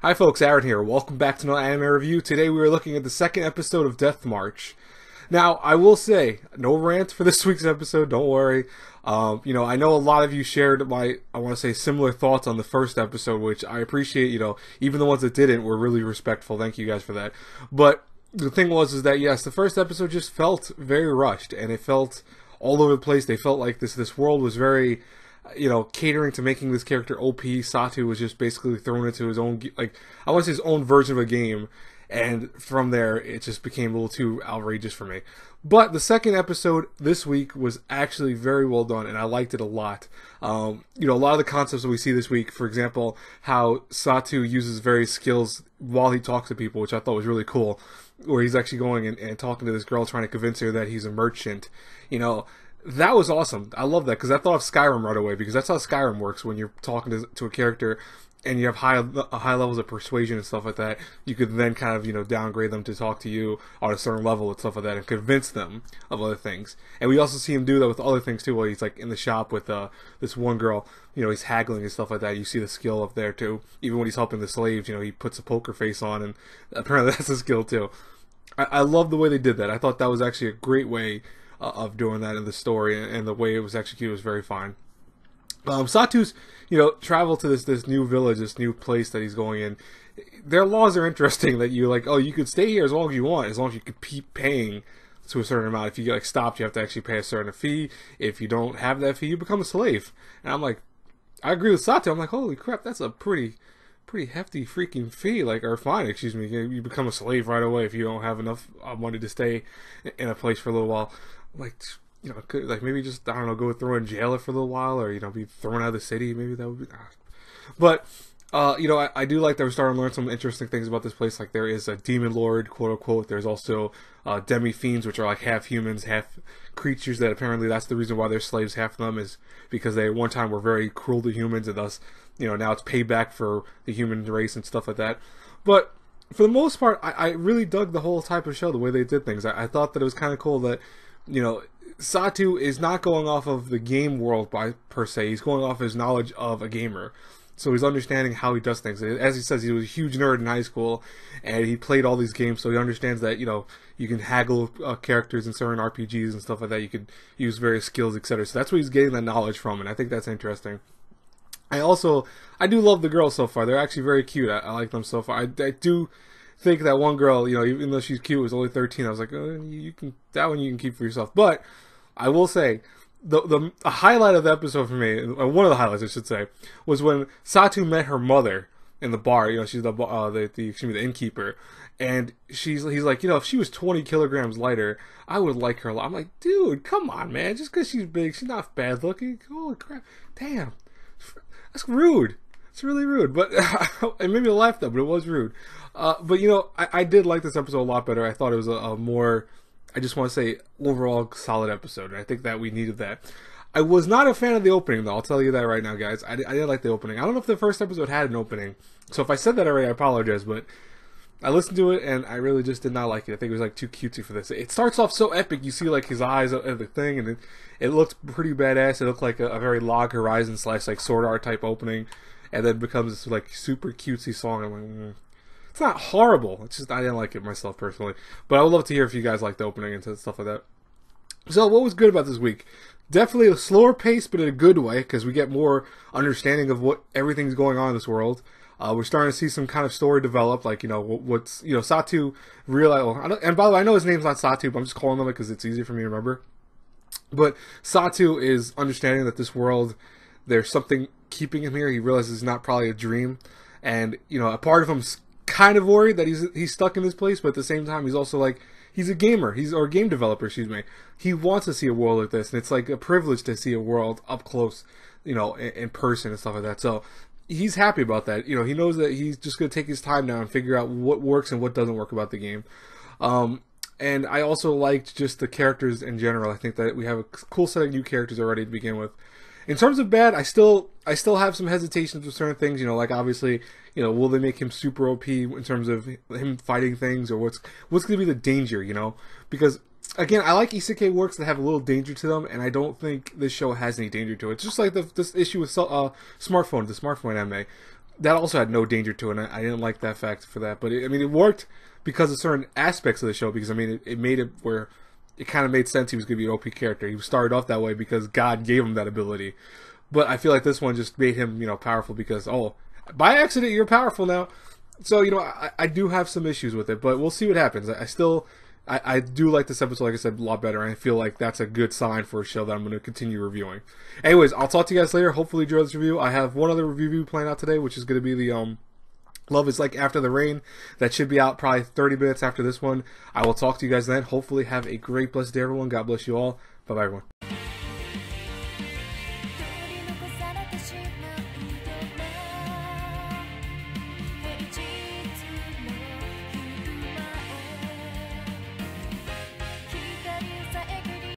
Hi folks, Aaron here. Welcome back to another anime review. Today we are looking at the second episode of Death March. Now, I will say, no rant for this week's episode, don't worry. I know a lot of you shared similar thoughts on the first episode, which I appreciate, even the ones that didn't were really respectful. Thank you guys for that. But the thing is that yes, the first episode just felt very rushed, and it felt all over the place. They felt like this world was very, catering to making this character OP. Satu was just basically thrown into his own, his own version of a game. And from there, it just became a little too outrageous for me. But the second episode this week was actually very well done, and I liked it a lot. A lot of the concepts that we see this week, for example, how Satu uses various skills while he talks to people, which I thought was really cool, where he's actually going and talking to this girl, trying to convince her that he's a merchant. That was awesome. I love that, because I thought of Skyrim right away, because that's how Skyrim works. When you're talking to a character and you have high levels of persuasion and stuff like that, you could then kind of, downgrade them to talk to you on a certain level and stuff like that and convince them of other things. And we also see him do that with other things too, while he's like in the shop with this one girl, he's haggling and stuff like that. You see the skill up there too. Even when he's helping the slaves, he puts a poker face on, and apparently that's a skill too. I love the way they did that. I thought that was actually a great way of doing that in the story, and the way it was executed was very fine. Satu's, travel to this new village, this new place that he's going in. Their laws are interesting, that you could stay here as long as you want, as long as you keep paying to a certain amount. If you get stopped, you have to actually pay a certain fee. If you don't have that fee, you become a slave. And I'm like, I agree with Satu. I'm like, holy crap, that's a pretty hefty freaking fee, or fine, excuse me. You become a slave right away if you don't have enough money to stay in a place for a little while. Maybe just, I don't know, go throw in jail for a little while, or, be thrown out of the city. Maybe that would be, But, I do like that we're starting to learn some interesting things about this place. Like, there is a demon lord, quote unquote. There's also demi-fiends, which are like half humans, half creatures, that apparently that's the reason why they're slaves. Half of them is because they at one time were very cruel to humans, and thus, now it's payback for the human race and stuff like that. But for the most part, I really dug the whole type of show, the way they did things. I thought that it was kind of cool that, Satu is not going off of the game world per se. He's going off his knowledge of a gamer. So he's understanding how he does things. As he says, he was a huge nerd in high school, and he played all these games, so he understands that, you can haggle characters in certain RPGs and stuff like that. You could use various skills, etc. So that's where he's getting that knowledge from, and I think that's interesting. I do love the girls so far. They're actually very cute. I like them so far. I do think that one girl, even though she's cute, was only 13. I was like, oh, that one you can keep for yourself. But I will say, the highlight of the episode for me, one of the highlights I should say, was when Satu met her mother in the bar. She's the innkeeper, and he's like, if she was 20 kilograms lighter, I would like her a lot. I'm like, dude, come on, man. Just because she's big, she's not bad looking. Holy crap, damn, that's rude. It's really rude, but it made me laugh though. But it was rude. I did like this episode a lot better. I thought it was a more, I just want to say, overall solid episode, and I think that we needed that. I was not a fan of the opening, though. I'll tell you that right now, guys. I didn't like the opening. I don't know if the first episode had an opening, so if I said that already, I apologize, but I listened to it, and I really just did not like it. I think it was too cutesy for this. It starts off so epic. You see his eyes at the thing, and it looked pretty badass. It looked like a very Log Horizon / Sword Art type opening, and then becomes this super cutesy song. I'm like, It's not horrible. It's just I didn't like it myself personally. But I would love to hear if you guys like the opening and stuff like that. So what was good about this week? Definitely a slower pace, but in a good way, because we get more understanding of what everything's going on in this world. We're starting to see some kind of story develop, Satu realize. And by the way, I know his name's not Satu, but I'm just calling him it because it's easier for me to remember. But Satu is understanding that this world, there's something keeping him here. He realizes it's not probably a dream, and a part of him's kind of worried that he's stuck in this place, but at the same time he's also he's a gamer, or a game developer, excuse me. He wants to see a world like this, and it's like a privilege to see a world up close, in person and stuff like that. So he's happy about that. He knows that he's just going to take his time now and figure out what works and what doesn't work about the game. And I also liked just the characters in general. I think that we have a cool set of new characters already to begin with. In terms of bad, I still have some hesitations with certain things. Obviously, will they make him super OP in terms of him fighting things, or what's going to be the danger? Because again, I like isekai works that have a little danger to them, and I don't think this show has any danger to it. It's just like this issue with the smartphone anime. that also had no danger to it. And I didn't like that fact for that, but I mean, it worked because of certain aspects of the show. Because I mean, it made it where it kind of made sense he was going to be an OP character. He started off that way because God gave him that ability. But I feel like this one just made him, powerful because, oh, by accident, you're powerful now. So, I do have some issues with it, but we'll see what happens. I do like this episode, like I said, a lot better, and I feel like that's a good sign for a show that I'm going to continue reviewing. Anyways, I'll talk to you guys later. Hopefully you enjoyed this review. I have one other review planned out today, which is going to be the Love is Like After the Rain. That should be out probably 30 minutes after this one. I will talk to you guys then. Hopefully have a great, blessed day, everyone. God bless you all. Bye-bye, everyone.